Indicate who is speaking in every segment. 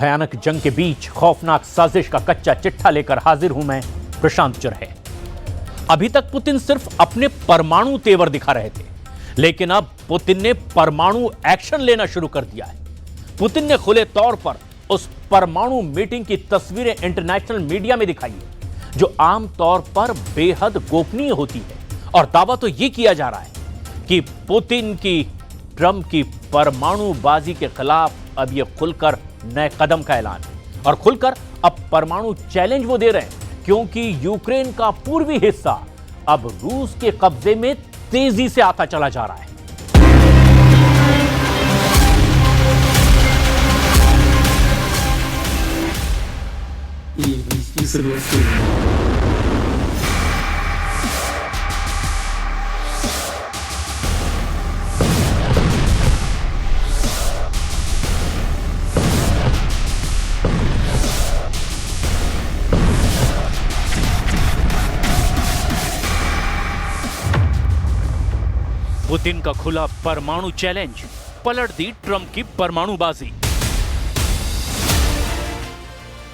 Speaker 1: भयानक जंग के बीच खौफनाक साजिश का कच्चा चिट्ठा लेकर हाजिर हूं मैं, प्रशांत चुरहे। अभी तक पुतिन सिर्फ अपने परमाणु तेवर दिखा रहे थे, लेकिन अब पुतिन ने परमाणु एक्शन लेना शुरू कर दिया है। पुतिन ने खुले तौर पर उस परमाणु मीटिंग की तस्वीरें इंटरनेशनल मीडिया में दिखाई है, जो आमतौर पर बेहद गोपनीय होती है। और दावा तो यह किया जा रहा है कि पुतिन की ट्रंप की परमाणुबाजी के खिलाफ अब यह खुलकर नए कदम का ऐलान है। और खुलकर अब परमाणु चैलेंज वो दे रहे हैं, क्योंकि यूक्रेन का पूर्वी हिस्सा अब रूस के कब्जे में तेजी से आता चला जा रहा है। पुतिन का खुला परमाणु चैलेंज, पलट दी ट्रंप की परमाणुबाजी।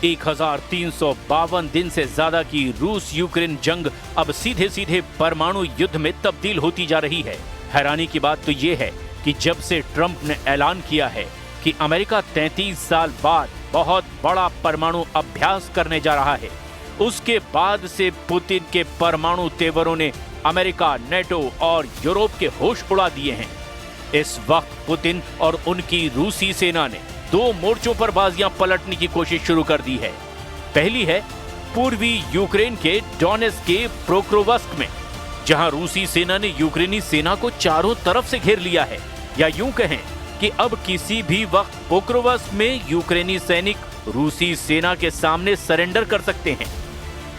Speaker 1: 1352 दिन से ज्यादा की रूस यूक्रेन जंग अब सीधे सीधे परमाणु युद्ध में तब्दील होती जा रही है। हैरानी की बात तो यह है कि जब से ट्रंप ने ऐलान किया है कि अमेरिका 33 साल बाद बहुत बड़ा परमाणु अभ्यास करने जा रहा है, उसके बाद से पुतिन के परमाणु तेवरों ने अमेरिका, नेटो और यूरोप के होश उड़ा दिए हैं। इस वक्त पुतिन और उनकी रूसी सेना ने दो मोर्चों पर बाजियां पलटने की कोशिश शुरू कर दी है। पहली है पूर्वी यूक्रेन के डोनेट्स्क के पोक्रोवस्क में, जहां रूसी सेना ने यूक्रेनी सेना को चारों तरफ से घेर लिया है। या यूं कहें कि अब किसी भी वक्त पोक्रोवस्क में यूक्रेनी सैनिक रूसी सेना के सामने सरेंडर कर सकते हैं।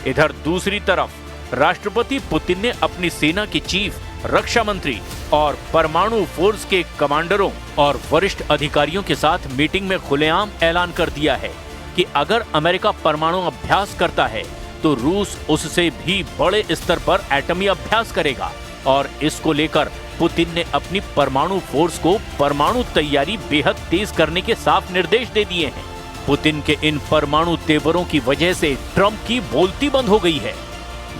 Speaker 1: इधर दूसरी तरफ राष्ट्रपति पुतिन ने अपनी सेना के चीफ, रक्षा मंत्री और परमाणु फोर्स के कमांडरों और वरिष्ठ अधिकारियों के साथ मीटिंग में खुलेआम ऐलान कर दिया है कि अगर अमेरिका परमाणु अभ्यास करता है तो रूस उससे भी बड़े स्तर पर एटमी अभ्यास करेगा। और इसको लेकर पुतिन ने अपनी परमाणु फोर्स को परमाणु तैयारी बेहद तेज करने के साफ निर्देश दे दिए हैं। पुतिन के इन परमाणु तेवरों की वजह से ट्रंप की बोलती बंद हो गई है,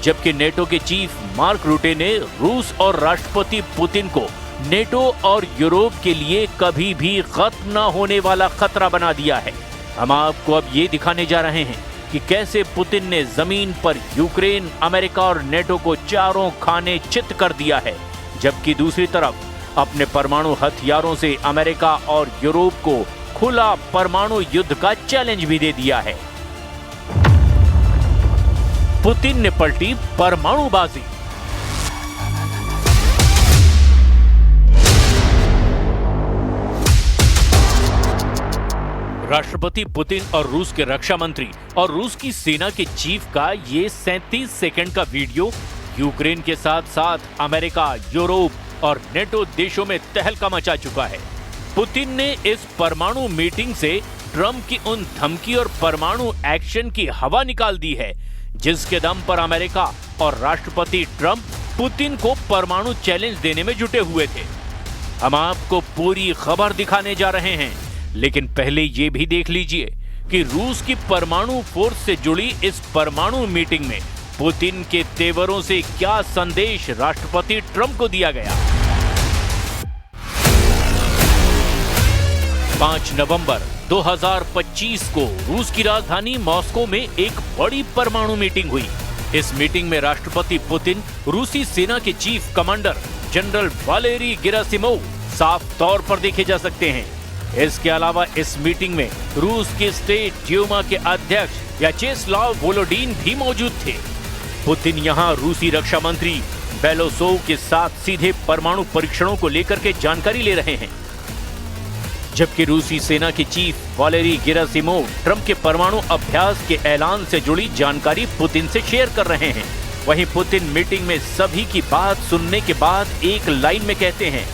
Speaker 1: जबकि नेटो के चीफ मार्क रूटे ने रूस और राष्ट्रपति पुतिन को नेटो और यूरोप के लिए कभी भी खत्म न होने वाला खतरा बना दिया है। हम आपको अब ये दिखाने जा रहे हैं कि कैसे पुतिन ने जमीन पर यूक्रेन, अमेरिका और नेटो को चारों खाने चित कर दिया है, जबकि दूसरी तरफ अपने परमाणु हथियारों से अमेरिका और यूरोप को खुला परमाणु युद्ध का चैलेंज भी दे दिया है। पुतिन ने पलटी परमाणुबाजी। राष्ट्रपति पुतिन और रूस के रक्षा मंत्री और रूस की सेना के चीफ का ये 37 सेकंड का वीडियो यूक्रेन के साथ साथ अमेरिका, यूरोप और नेटो देशों में तहलका मचा चुका है। पुतिन ने इस परमाणु मीटिंग से ट्रंप की उन धमकी और परमाणु एक्शन की हवा निकाल दी है, जिसके दम पर अमेरिका और राष्ट्रपति ट्रंप पुतिन को परमाणु चैलेंज देने में जुटे हुए थे। हम आपको पूरी खबर दिखाने जा रहे हैं, लेकिन पहले ये भी देख लीजिए कि रूस की परमाणु फोर्स से जुड़ी इस परमाणु मीटिंग में पुतिन के तेवरों से क्या संदेश राष्ट्रपति ट्रंप को दिया गया। 5 नवंबर 2025 को रूस की राजधानी मॉस्को में एक बड़ी परमाणु मीटिंग हुई। इस मीटिंग में राष्ट्रपति पुतिन, रूसी सेना के chief commander general Valery Gerasimov साफ तौर पर देखे जा सकते हैं। इसके अलावा इस मीटिंग में रूस के स्टेट ड्यूमा के अध्यक्ष याचेस्लाव वोलोडिन भी मौजूद थे। पुतिन यहां रूसी रक्षा मंत्री बेलोसोव के साथ सीधे परमाणु परीक्षणों को लेकर के जानकारी ले रहे हैं, जबकि रूसी सेना के चीफ वालेरी गेरासिमोव ट्रंप के परमाणु अभ्यास के ऐलान से जुड़ी जानकारी पुतिन से शेयर कर रहे हैं। वहीं पुतिन मीटिंग में सभी की बात सुनने के बाद एक लाइन में कहते हैं,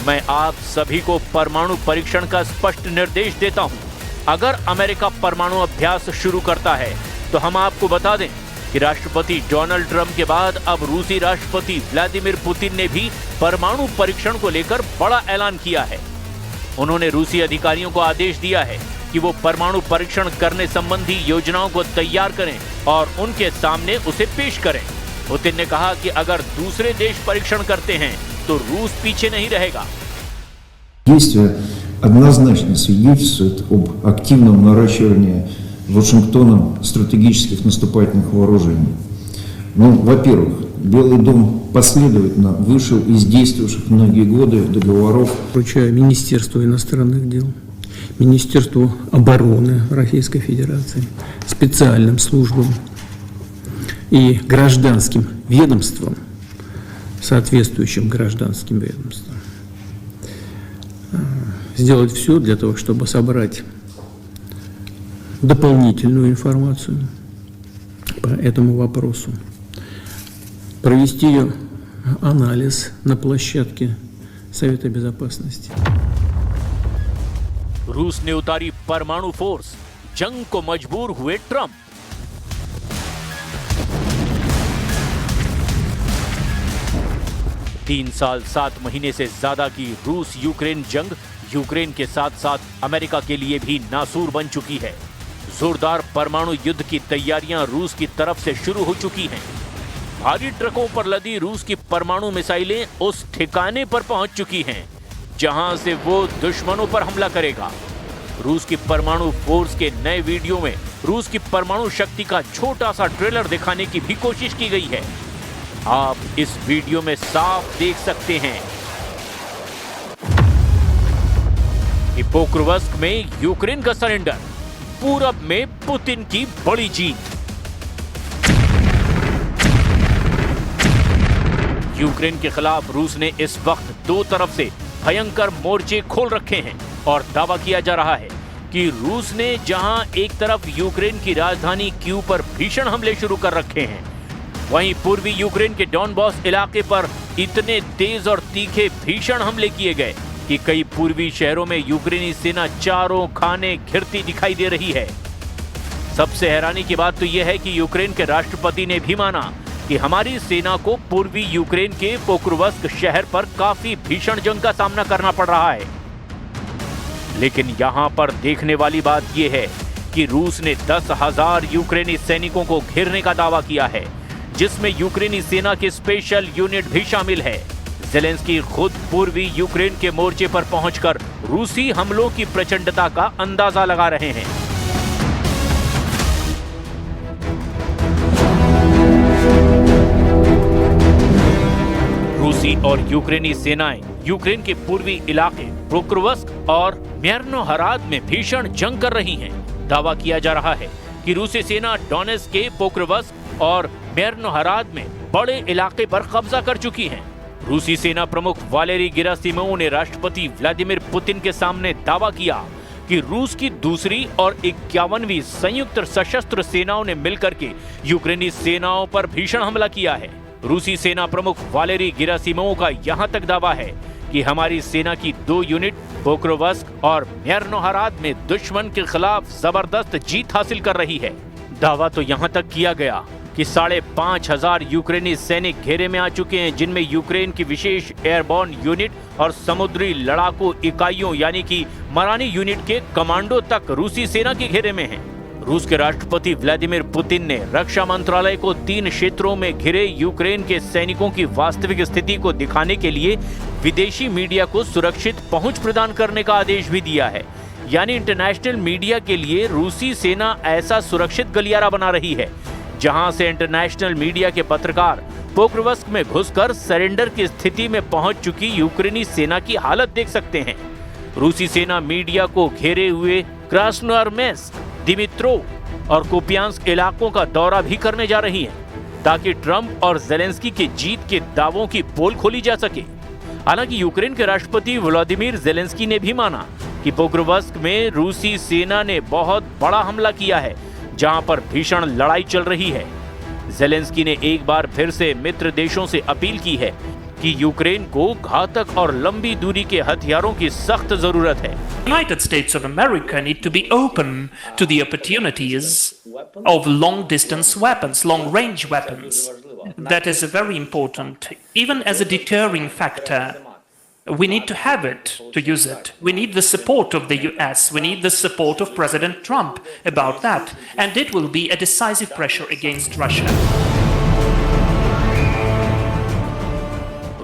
Speaker 1: मैं आप सभी को परमाणु परीक्षण का स्पष्ट निर्देश देता हूं। अगर अमेरिका परमाणु अभ्यास शुरू करता है तो हम आपको बता दें कि राष्ट्रपति डोनाल्ड ट्रंप के बाद अब रूसी राष्ट्रपति व्लादिमीर पुतिन ने भी परमाणु परीक्षण को लेकर बड़ा ऐलान किया है। उन्होंने रूसी अधिकारियों को आदेश दिया है कि वो परमाणु परीक्षण करने संबंधी योजनाओं को तैयार करें और उनके सामने उसे पेश करें। पुतिन ने कहा कि अगर दूसरे देश परीक्षण करते हैं तो रूस पीछे नहीं रहेगा।
Speaker 2: Действия однозначно свидетельствуют об активном наращивании Вашингтоном стратегических наступательных вооружений. Во-первых, Белый дом последовательно вышел из действовавших многие годы договоров.
Speaker 3: Поручаю Министерству иностранных дел, Министерству обороны Российской Федерации, специальным службам и гражданским ведомствам, соответствующим гражданским ведомствам, сделать все для того, чтобы собрать дополнительную информацию по этому вопросу, провести ее анализ на площадке Совета Безопасности.
Speaker 1: रूस ने उतारी परमाणु फोर्स, जंग को मजबूर हुए ट्रंप। तीन साल 7 महीने से ज्यादा की रूस यूक्रेन जंग यूक्रेन के साथ साथ अमेरिका के लिए भी नासूर बन चुकी है। जोरदार परमाणु युद्ध की तैयारियां रूस की तरफ से शुरू हो चुकी हैं। भारी ट्रकों पर लदी रूस की परमाणु मिसाइलें उस ठिकाने पर पहुंच चुकी हैं जहां से वो दुश्मनों पर हमला करेगा। रूस की परमाणु फोर्स के नए वीडियो में रूस की परमाणु शक्ति का छोटा सा ट्रेलर दिखाने की भी कोशिश की गई है। आप इस वीडियो में साफ देख सकते हैं कि पोक्रोवस्क में यूक्रेन का सरेंडर, पूरब में पुतिन की बड़ी जीत। यूक्रेन के खिलाफ रूस ने इस वक्त दो तरफ से भयंकर मोर्चे खोल रखे हैं और दावा किया जा रहा है कि रूस ने जहां एक तरफ यूक्रेन की राजधानी कीव पर भीषण हमले शुरू कर रखे हैं, वहीं पूर्वी यूक्रेन के डॉनबॉस इलाके पर इतने तेज और तीखे भीषण हमले किए गए कि कई पूर्वी शहरों में यूक्रेनी सेना चारों खाने घिरती दिखाई दे रही है। सबसे हैरानी की बात तो यह है कि यूक्रेन के राष्ट्रपति ने भी माना कि हमारी सेना को पूर्वी यूक्रेन के पोक्रोवस्क शहर पर काफी भीषण जंग का सामना करना पड़ रहा है। लेकिन यहां पर देखने वाली बात यह है कि रूस ने 10,000 यूक्रेनी सैनिकों को घेरने का दावा किया है, जिसमें यूक्रेनी सेना की स्पेशल यूनिट भी शामिल है। ज़ेलेंस्की खुद पूर्वी यूक्रेन के मोर्चे पर पहुंचकर रूसी हमलों की प्रचंडता का अंदाजा लगा रहे हैं। रूसी और यूक्रेनी सेनाएं यूक्रेन के पूर्वी इलाके पोक्रोवस्क और म्यार्नोहराद में भीषण जंग कर रही हैं। दावा किया जा रहा है कि रूसी सेना डोनेट्स्क के पोक्रोवस्क और म्यार्नोहराद में बड़े इलाके पर कब्जा कर चुकी है। रूसी सेना प्रमुख वालेरी गेरासिमोव ने राष्ट्रपति व्लादिमीर पुतिन के सामने दावा किया कि रूस की दूसरी और 51वीं संयुक्त सशस्त्र सेनाओं ने मिलकर के यूक्रेनी सेनाओं पर भीषण हमला किया है। रूसी सेना प्रमुख वालेरी गेरासिमोव का यहां तक दावा है कि हमारी सेना की 2 यूनिट पोक्रोवस्क और म्यार्नोहराद में दुश्मन के खिलाफ जबरदस्त जीत हासिल कर रही है। दावा तो यहां तक किया गया कि 5,500 यूक्रेनी सैनिक घेरे में आ चुके हैं, जिनमें यूक्रेन की विशेष एयरबॉर्न यूनिट और समुद्री लड़ाकू इकाइयों यानी कि मरानी यूनिट के कमांडो तक रूसी सेना के घेरे में हैं। रूस के राष्ट्रपति व्लादिमीर पुतिन ने रक्षा मंत्रालय को 3 क्षेत्रों में घिरे यूक्रेन के सैनिकों की वास्तविक स्थिति को दिखाने के लिए विदेशी मीडिया को सुरक्षित पहुंच प्रदान करने का आदेश भी दिया है। यानी इंटरनेशनल मीडिया के लिए रूसी सेना ऐसा सुरक्षित गलियारा बना रही है जहां से इंटरनेशनल मीडिया के पत्रकार पोक्रोवस्क में घुसकर सरेंडर की स्थिति में पहुंच चुकी यूक्रेनी सेना की हालत देख सकते हैं। रूसी सेना मीडिया को घेरे हुए क्रास्नोयार्स्क, दिमित्रोव और कुपियांस्क इलाकों का दौरा भी करने जा रही है ताकि ट्रंप और ज़ेलेंस्की के जीत के दावों की पोल खोली जा सके। हालांकि यूक्रेन के राष्ट्रपति व्लादिमीर ज़ेलेंस्की ने भी माना कि पोक्रोवस्क में रूसी सेना ने बहुत बड़ा हमला किया है, जहां पर भीषण लड़ाई चल रही है। ज़ेलेंस्की ने एक बार फिर से मित्र देशों से अपील की है कि यूक्रेन को घातक और लंबी दूरी के हथियारों की सख्त जरूरत है।
Speaker 4: United States of America need to be open to the opportunities of long distance weapons, long range weapons. That is very important, even as a deterring factor We need to have it to use it. We need the support of the US. We need the support of President Trump about that. And it will be a decisive pressure against Russia.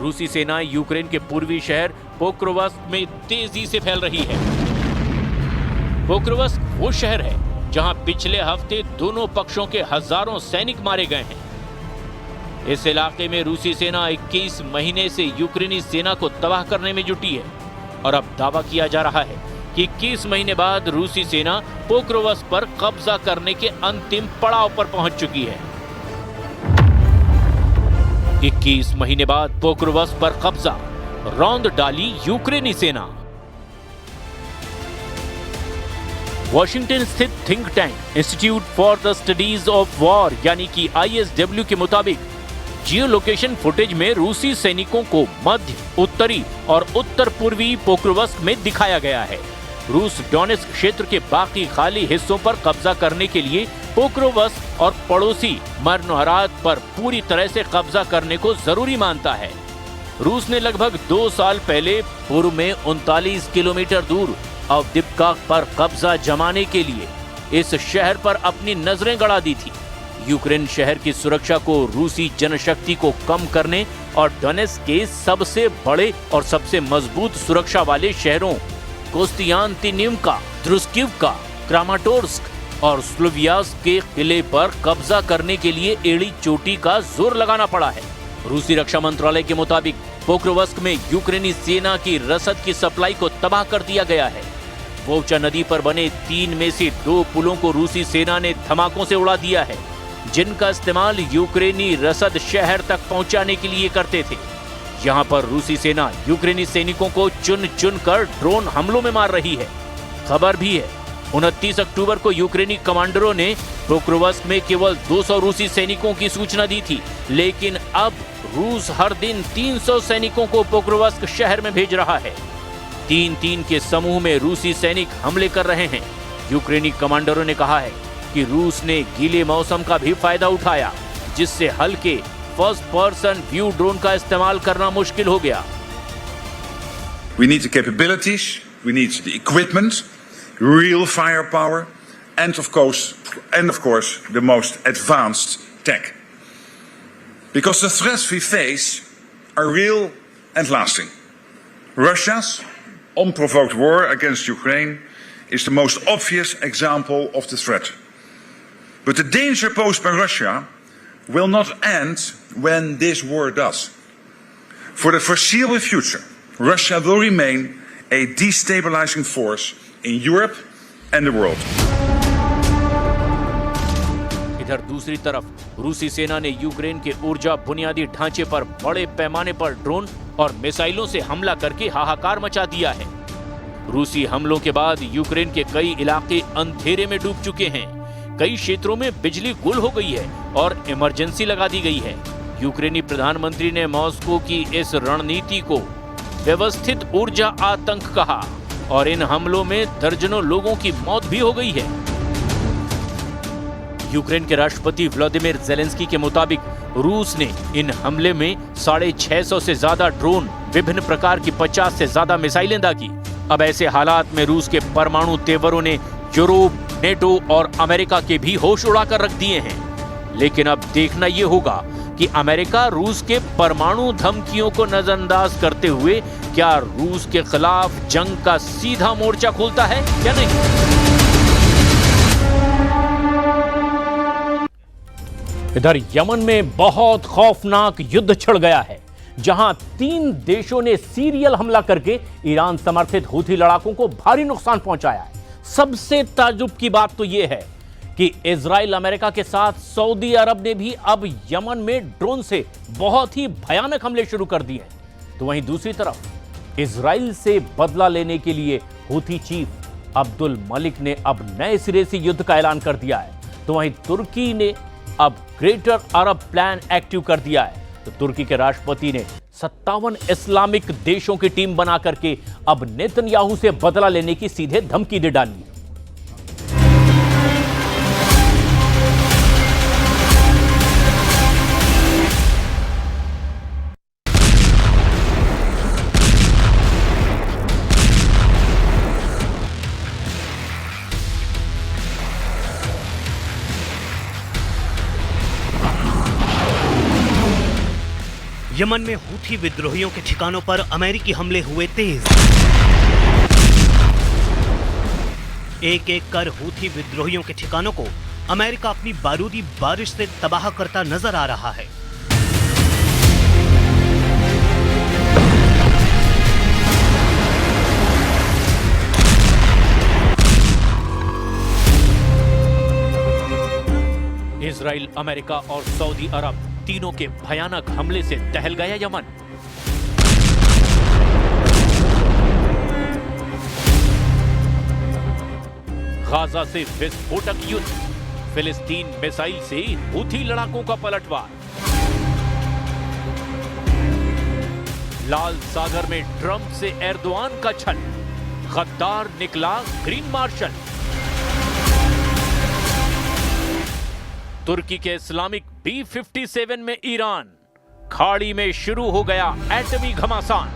Speaker 1: रूसी सेनाएं Ukraine के पूर्वी शहर Pokrovsk में तेजी से फैल रही है। पोक्रोवस्क वो शहर है जहां पिछले हफ्ते दोनों पक्षों के हजारों सैनिक मारे गए हैं। इस इलाके में रूसी सेना 21 महीने से यूक्रेनी सेना को तबाह करने में जुटी है और अब दावा किया जा रहा है कि 21 महीने बाद रूसी सेना पोक्रोवस्क पर कब्जा करने के अंतिम पड़ाव पर पहुंच चुकी है। 21 महीने बाद पोक्रोवस्क पर कब्जा, रौंद डाली यूक्रेनी सेना। वॉशिंगटन स्थित think tank institute for the studies of war यानी कि ISW के मुताबिक जियो लोकेशन फुटेज में रूसी सैनिकों को मध्य, उत्तरी और उत्तर पूर्वी पोक्रोवस्क में दिखाया गया है। रूस डोनेस्क क्षेत्र के बाकी खाली हिस्सों पर कब्जा करने के लिए पोक्रोवस्क और पड़ोसी मरनोहराद पर पूरी तरह से कब्जा करने को जरूरी मानता है। रूस ने लगभग 2 साल पहले पूर्व में 39 किलोमीटर दूर अवदिप्का पर कब्जा जमाने के लिए इस शहर पर अपनी नजरें गड़ा दी थी। यूक्रेन शहर की सुरक्षा को रूसी जनशक्ति को कम करने और डोनेस्क के सबसे बड़े और सबसे मजबूत सुरक्षा वाले शहरों कोस्तियांतिनिवका, द्रुस्किवका, क्रामाटोर्स्क और स्लोवियास्क के किले पर कब्जा करने के लिए एड़ी चोटी का जोर लगाना पड़ा है। रूसी रक्षा मंत्रालय के मुताबिक पोक्रोवस्क में यूक्रेनी सेना की रसद की सप्लाई को तबाह कर दिया गया है। वोचा नदी पर बने 3 में से 2 पुलों को रूसी सेना ने धमाकों से उड़ा दिया है, जिनका इस्तेमाल यूक्रेनी रसद शहर तक पहुंचाने के लिए करते थे। यहां पर रूसी सेना यूक्रेनी सैनिकों को चुन चुन कर ड्रोन हमलों में मार रही है। खबर भी है 29 अक्टूबर को यूक्रेनी कमांडरों ने पोक्रोवस्क में केवल 200 रूसी सैनिकों की सूचना दी थी, लेकिन अब रूस हर दिन 300 सैनिकों को पोक्रोवस्क शहर में भेज रहा है। 3-3 के समूह में रूसी सैनिक हमले कर रहे हैं। यूक्रेनी कमांडरों ने कहा है कि रूस ने गीले मौसम का भी फायदा उठाया, जिससे हल्के फर्स्ट पर्सन व्यू ड्रोन का इस्तेमाल करना मुश्किल हो गया।
Speaker 5: We need the capabilities, we need the equipment, real firepower, and of course, the most advanced tech. Because the threats we face are real and lasting. Russia's unprovoked war against Ukraine is the most obvious example of the threat. But the danger posed by Russia will not end when this war does. For the foreseeable future, Russia will remain a destabilizing force in Europe and the world.
Speaker 1: इधर दूसरी तरफ रूसी सेना ने Ukraine के ऊर्जा बुनियादी ढांचे पर बड़े पैमाने पर ड्रोन और मिसाइलों से हमला करके हाहाकार मचा दिया है। रूसी हमलों के बाद यूक्रेन के कई इलाके अंधेरे में डूब चुके हैं। कई क्षेत्रों में बिजली गुल हो गई है और इमरजेंसी लगा दी गई है। यूक्रेनी प्रधानमंत्री ने मॉस्को की इस रणनीति को व्यवस्थित ऊर्जा आतंक कहा और इन हमलों में दर्जनों लोगों की मौत भी हो गई है। यूक्रेन के राष्ट्रपति व्लादिमीर ज़ेलेंस्की के मुताबिक रूस ने इन हमले में 650 से ज्यादा ड्रोन, विभिन्न प्रकार की 50 से ज्यादा मिसाइलें दागी। अब ऐसे हालात में रूस के परमाणु तेवरों ने यूरोप, नेटो और अमेरिका के भी होश उड़ाकर रख दिए हैं। लेकिन अब देखना यह होगा कि अमेरिका रूस के परमाणु धमकियों को नजरअंदाज करते हुए क्या रूस के खिलाफ जंग का सीधा मोर्चा खोलता है या नहीं। इधर यमन में बहुत खौफनाक युद्ध छिड़ गया है, जहां 3 देशों ने सीरियल हमला करके ईरान समर्थित हूथी लड़ाकों को भारी नुकसान पहुंचाया है। सबसे ताज्जुब की बात तो यह है कि इजराइल, अमेरिका के साथ सऊदी अरब ने भी अब यमन में ड्रोन से बहुत ही भयानक हमले शुरू कर दिए हैं। तो वहीं दूसरी तरफ इजराइल से बदला लेने के लिए हूथी चीफ अब्दुल मलिक ने अब नए सिरे से युद्ध का ऐलान कर दिया है। तो वहीं तुर्की ने अब ग्रेटर अरब प्लान एक्टिव कर दिया है। तो तुर्की के राष्ट्रपति ने 57 इस्लामिक देशों की टीम बना करके अब नेतन्याहू से बदला लेने की सीधे धमकी दे डाली।
Speaker 6: यमन में हूथी विद्रोहियों के ठिकानों पर अमेरिकी हमले हुए तेज। एक एक कर हूथी विद्रोहियों के ठिकानों को अमेरिका अपनी बारूदी बारिश से तबाह करता नजर आ रहा है।
Speaker 1: इजराइल, अमेरिका और सऊदी अरब तीनों के भयानक हमले से दहल गया यमन। गाजा से विस्फोटक युद्ध, फिलिस्तीन मिसाइल से हूथी लड़ाकों का पलटवार। लाल सागर में ट्रंप से एर्दोआन का छल, गद्दार निकला ग्रीन मार्शल। तुर्की के इस्लामिक B-57 में ईरान, खाड़ी में शुरू हो गया एटमी घमासान।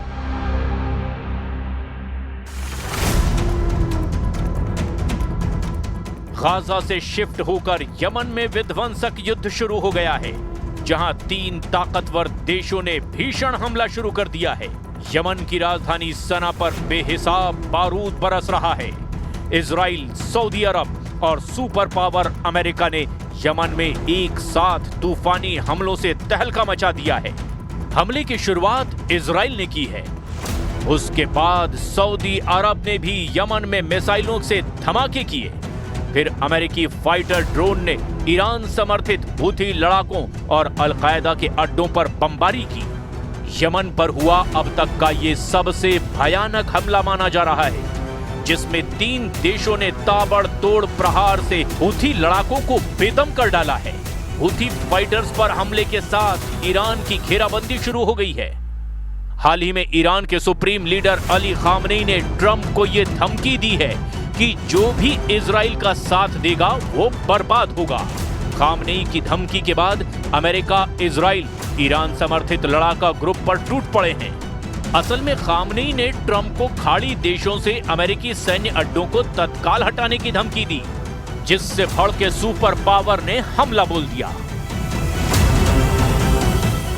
Speaker 1: गाजा से शिफ्ट होकर यमन में विध्वंसक युद्ध शुरू हो गया है, जहां 3 ताकतवर देशों ने भीषण हमला शुरू कर दिया है। यमन की राजधानी सना पर बेहिसाब बारूद बरस रहा है। इजराइल, सऊदी अरब और सुपर पावर अमेरिका ने यमन में एक साथ तूफानी हमलों से तहलका मचा दिया है। हमले की शुरुआत इजराइल ने की है, उसके बाद सऊदी अरब ने भी यमन में मिसाइलों से धमाके किए। फिर अमेरिकी फाइटर ड्रोन ने ईरान समर्थित हूथी लड़ाकों और अलकायदा के अड्डों पर बमबारी की। यमन पर हुआ अब तक का ये सबसे भयानक हमला माना जा रहा है, जिसमें 3 देशों ने ताबड़तोड़ प्रहार से हूथी लड़ाकों को बेदम कर डाला है। हूथी फाइटर्स पर हमले के साथ ईरान की घेराबंदी शुरू हो गई है। हाल ही में ईरान के सुप्रीम लीडर अली खामनेई ने ट्रंप को यह धमकी दी है कि जो भी इजराइल का साथ देगा वो बर्बाद होगा। खामनेई की धमकी के बाद अमेरिका, इजराइल, ईरान समर्थित लड़ाका ग्रुप पर टूट पड़े हैं। असल में खामनेई ने ट्रंप को खाड़ी देशों से अमेरिकी सैन्य अड्डों को तत्काल हटाने की धमकी दी, जिससे भड़के सुपर पावर ने हमला बोल दिया।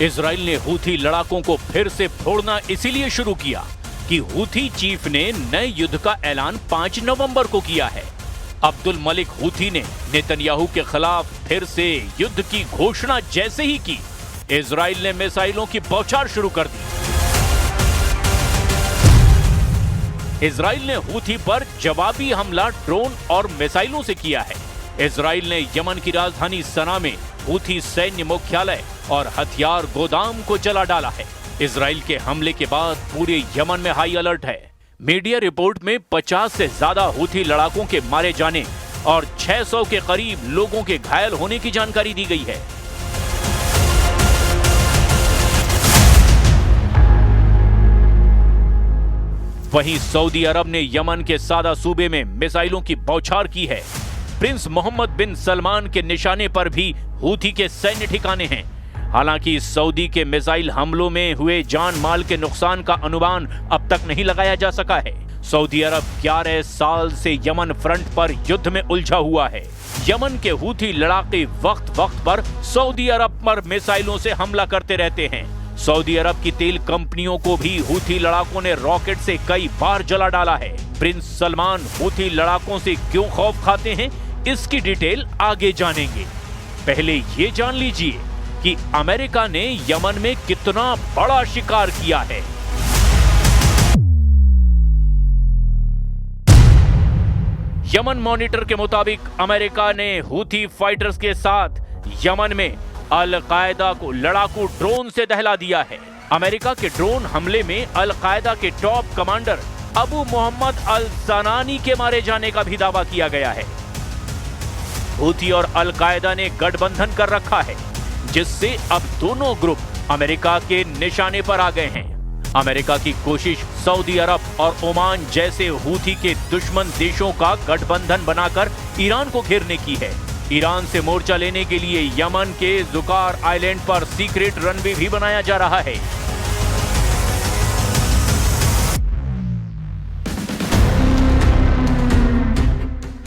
Speaker 1: इजराइल ने हूथी लड़ाकों को फिर से फोड़ना इसीलिए शुरू किया कि हूथी चीफ ने नए युद्ध का ऐलान 5 नवंबर को किया है। अब्दुल मलिक हूथी ने नेतन्याहू के खिलाफ फिर से युद्ध की घोषणा जैसे ही की, इजराइल ने मिसाइलों की बौछार शुरू कर दी। इजराइल ने हूथी पर जवाबी हमला ड्रोन और मिसाइलों से किया है। इजराइल ने यमन की राजधानी सना में हूथी सैन्य मुख्यालय और हथियार गोदाम को जला डाला है। इजराइल के हमले के बाद पूरे यमन में हाई अलर्ट है। मीडिया रिपोर्ट में 50 से ज्यादा हूथी लड़ाकों के मारे जाने और 600 के करीब लोगों के घायल होने की जानकारी दी गई है। वहीं सऊदी अरब ने यमन के सादा सूबे में मिसाइलों की बौछार की है। प्रिंस मोहम्मद बिन सलमान के निशाने पर भी हूथी के सैन्य ठिकाने हैं। हालांकि सऊदी के मिसाइल हमलों में हुए जान माल के नुकसान का अनुमान अब तक नहीं लगाया जा सका है। सऊदी अरब 11 साल से यमन फ्रंट पर युद्ध में उलझा हुआ है। यमन के हूथी लड़ाके वक्त वक्त पर सऊदी अरब पर मिसाइलों से हमला करते रहते हैं। सऊदी अरब की तेल कंपनियों को भी हूथी लड़ाकों ने रॉकेट से कई बार जला डाला है। प्रिंस सलमान हूथी लड़ाकों से क्यों खौफ खाते हैं, इसकी डिटेल आगे जानेंगे। पहले ये जान लीजिए कि अमेरिका ने यमन में कितना बड़ा शिकार किया है। यमन मॉनिटर के मुताबिक अमेरिका ने हूथी फाइटर्स के साथ यमन में अल कायदा को लड़ाकू ड्रोन से दहला दिया है। अमेरिका के ड्रोन हमले में अल कायदा के टॉप कमांडर अबू मोहम्मद अल ज़नानी के मारे जाने का भी दावा किया गया है। हूथी और अल कायदा ने गठबंधन कर रखा है, जिससे अब दोनों ग्रुप अमेरिका के निशाने पर आ गए हैं। अमेरिका की कोशिश सऊदी अरब और ओमान जैसे हूथी के दुश्मन देशों का गठबंधन बनाकर ईरान को घेरने की है। ईरान से मोर्चा लेने के लिए यमन के जुकार आइलैंड पर सीक्रेट रनवे भी बनाया जा रहा है।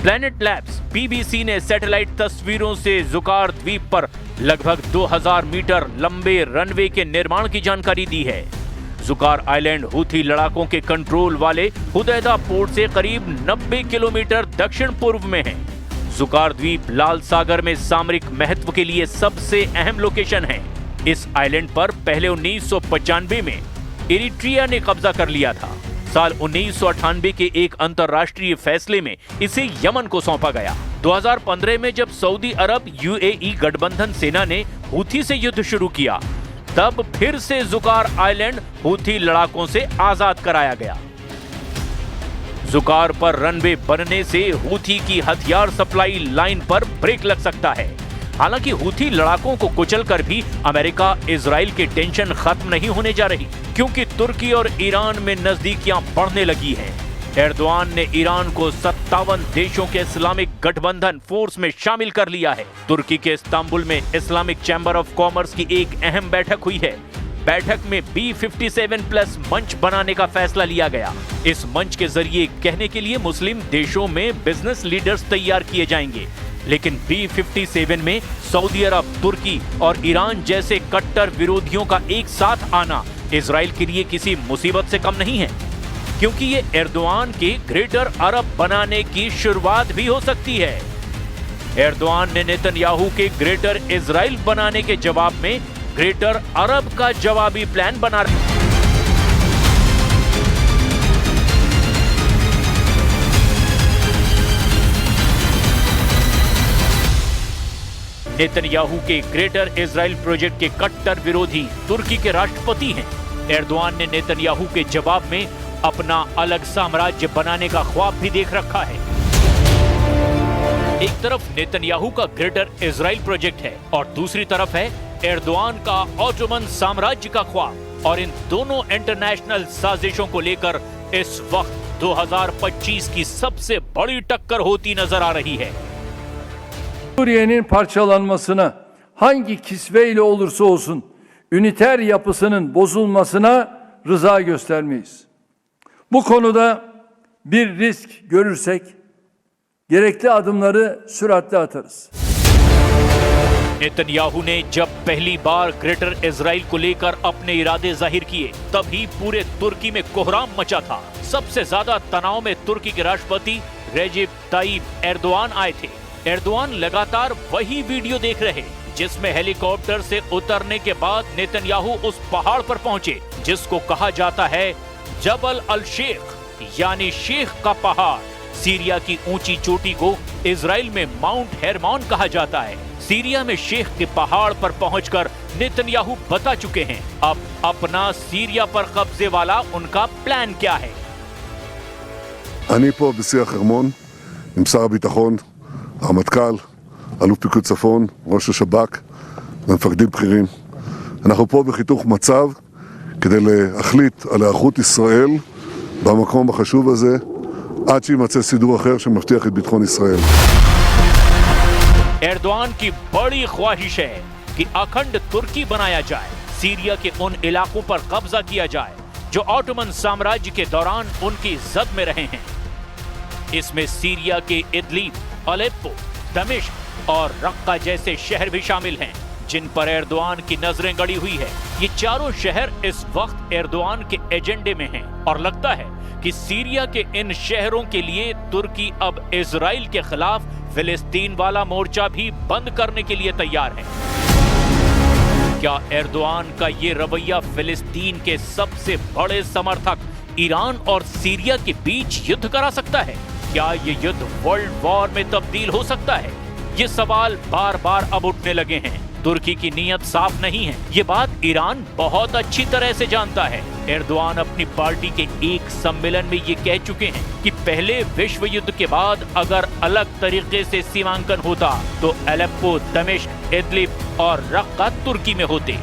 Speaker 1: प्लैनेट लैब्स बीबीसी ने सैटेलाइट तस्वीरों से जुकार द्वीप पर लगभग 2000 मीटर लंबे रनवे के निर्माण की जानकारी दी है। जुकार आइलैंड हूथी लड़ाकों के कंट्रोल वाले हुदैदा पोर्ट से करीब 90 किलोमीटर दक्षिण पूर्व में है। जुकार द्वीप लाल सागर में सामरिक महत्व के लिए सबसे अहम लोकेशन है। इस आइलैंड पर पहले 1995 में इरिट्रिया ने कब्जा कर लिया था। साल 1998 के एक अंतर्राष्ट्रीय फैसले में इसे यमन को सौंपा गया। 2015 में जब सऊदी अरब यूएई गठबंधन सेना ने हूथी से युद्ध शुरू किया, तब फिर से जुकार आइलैंड हूथी लड़ाकों से आजाद कराया गया। जुकार पर रनवे बनने से हूथी की हथियार सप्लाई लाइन पर ब्रेक लग सकता है। हालांकि हूथी लड़ाकों को कुचलकर भी अमेरिका इजराइल की टेंशन खत्म नहीं होने जा रही, क्योंकि तुर्की और ईरान में नजदीकियां बढ़ने लगी हैं। एर्दोआन ने ईरान को 57 देशों के इस्लामिक गठबंधन फोर्स में शामिल कर लिया है। तुर्की के इस्तांबुल में इस्लामिक चैम्बर ऑफ कॉमर्स की एक अहम बैठक हुई है। बैठक में B57+ मंच बनाने का फैसला लिया गया। इस मंच के जरिए कहने के लिए मुस्लिम देशों में बिजनेस लीडर्स तैयार किए जाएंगे, लेकिन B57 में सऊदी अरब, तुर्की और ईरान जैसे कट्टर विरोधियों का एक साथ आना इजराइल के लिए किसी मुसीबत से कम नहीं है, क्योंकि ये एर्दोआन के ग्रेटर अरब बनाने की शुरुआत भी हो सकती है। एर्दोआन ने नेतन्याहू के ग्रेटर इजराइल बनाने के जवाब में ग्रेटर अरब का जवाबी प्लान बना नेतन्याहू के ग्रेटर इजराइल प्रोजेक्ट के कट्टर विरोधी तुर्की के राष्ट्रपति हैं। एर्दोआन ने नेतन्याहू के जवाब में अपना अलग साम्राज्य बनाने का ख्वाब भी देख रखा है। एक तरफ नेतन्याहू का ग्रेटर इजराइल प्रोजेक्ट है और दूसरी तरफ है एर्दोआन का ऑटोमन साम्राज्य का ख्वाब। और इन दोनों इंटरनेशनल साजिशों को लेकर इस वक्त 2025 की सबसे बड़ी टक्कर होती नजर आ रही है।
Speaker 7: Suriye'nin parçalanmasına hangi kisveyle olursa olsun üniter yapısının bozulmasına rıza göstermeyiz. Bu konuda bir risk görürsek gerekli adımları süratle atarız.
Speaker 1: Netanyahu ने जब पहली बार ग्रेटर इजराइल को लेकर अपने इरादे जाहिर किए, तभी पूरे तुर्की में कोहराम मचा था। सबसे ज्यादा तनाव में तुर्की के राष्ट्रपति रेजिप ताइप एर्दोआन आए थे। एर्दोआन लगातार वही वीडियो देख रहे जिसमें हेलीकॉप्टर से उतरने के बाद नेतन्याहू उस पहाड़ पर पहुंचे जिसको कहा जाता है जबल अल शेख, यानी शेख का पहाड़। सीरिया की ऊंची चोटी को इजराइल में माउंट हेरमोन कहा जाता है। सीरिया में शेख के पहाड़ पर पहुंचकर नेतन्याहू बता चुके हैं अब अपना सीरिया पर कब्जे वाला उनका प्लान क्या है।
Speaker 8: אני פה בשיח חרמון עם שר הביטחון, הרמטכ"ל, אלוף פיקוד צפון, ראש השב"כ ומפקדים בכירים. אנחנו פה בחיתוך מצב כדי להחליט על היערכות ישראל במקום החשוב הזה עד שימצא סידור אחר שמבטיח את ביטחון ישראל.
Speaker 1: एर्दोआन की बड़ी ख्वाहिश है कि अखंड तुर्की बनाया जाए, सीरिया के उन इलाकों पर कब्जा किया जाए जो ऑटोमन साम्राज्य के दौरान उनकी जद में रहे हैं। इसमें सीरिया के इदलिब, अलेप्पो, दमिश्क और रक्का जैसे शहर भी शामिल हैं, जिन पर एर्दोआन की नजरें गड़ी हुई है। ये चारों शहर इस वक्त एर्दोआन के एजेंडे में हैं और लगता है कि सीरिया के इन शहरों के लिए तुर्की अब इजराइल के खिलाफ फिलिस्तीन वाला मोर्चा भी बंद करने के लिए तैयार है। क्या एर्दोआन का ये रवैया फिलिस्तीन के सबसे बड़े समर्थक ईरान और सीरिया के बीच युद्ध करा सकता है? क्या ये युद्ध वर्ल्ड वॉर में तब्दील हो सकता है? ये सवाल बार बार अब उठने लगे हैं। तुर्की की नीयत साफ नहीं है। ये बात ईरान बहुत अच्छी तरह से जानता है। एर्दोआन अपनी पार्टी के एक सम्मेलन में ये कह चुके हैं कि पहले विश्व युद्ध के बाद अगर अलग तरीके से सीमांकन होता तो अलेप्पो, दमिश्क, इदलिब और रक्का तुर्की में होते।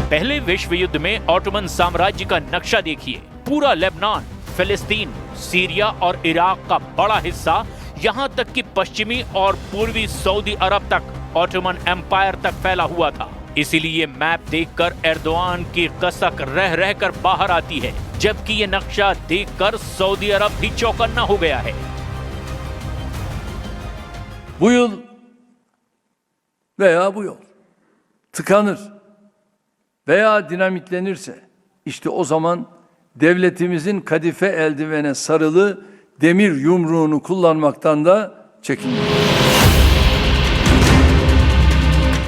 Speaker 1: पहले विश्व युद्ध में ऑटोमन साम्राज्य का नक्शा देखिए। पूरा लेबनान, फिलिस्तीन, सीरिया और इराक का बड़ा हिस्सा, यहाँ तक कि पश्चिमी और पूर्वी सऊदी अरब तक ऑटोमन एम्पायर तक फैला हुआ था। इसीलिए मैप देखकर एर्दोआन की कसक रह रहकर बाहर आती है, जबकि ये नक्शा देखकर सऊदी अरब भी चौकन्ना हो गया है।
Speaker 7: Bu yıl veya bu yol tıkanır veya dinamitlenirse işte o zaman devletimizin kadife eldivene sarılı demir yumruğunu kullanmaktan da çekinmeyin.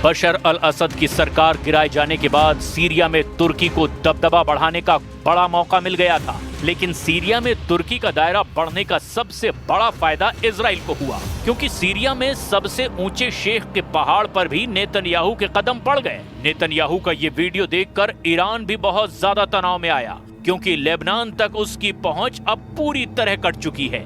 Speaker 1: बशर अल असद की सरकार गिराए जाने के बाद सीरिया में तुर्की को दबदबा बढ़ाने का बड़ा मौका मिल गया था, लेकिन सीरिया में तुर्की का दायरा बढ़ने का सबसे बड़ा फायदा इजराइल को हुआ, क्योंकि सीरिया में सबसे ऊंचे शेख के पहाड़ पर भी नेतन्याहू के कदम पड़ गए। नेतन्याहू का ये वीडियो देखकर ईरान भी बहुत ज्यादा तनाव में आया, क्योंकि लेबनान तक उसकी पहुंच अब पूरी तरह कट चुकी है।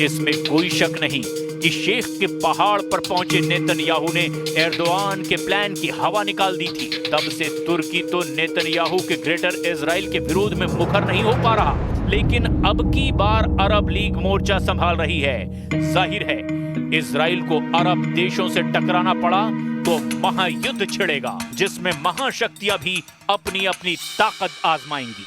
Speaker 1: इसमें कोई शक नहीं कि शेख के पहाड़ पर पहुंचे नेतन्याहू ने एर्दोआन के प्लान की हवा निकाल दी थी। तब से तुर्की तो नेतन्याहू के ग्रेटर इजराइल के विरोध में मुखर नहीं हो पा रहा, लेकिन अब की बार अरब लीग मोर्चा संभाल रही है। जाहिर है इजराइल को अरब देशों से टकराना पड़ा तो महायुद्ध छिड़ेगा, जिसमें महाशक्तियां भी अपनी अपनी ताकत आजमाएंगी।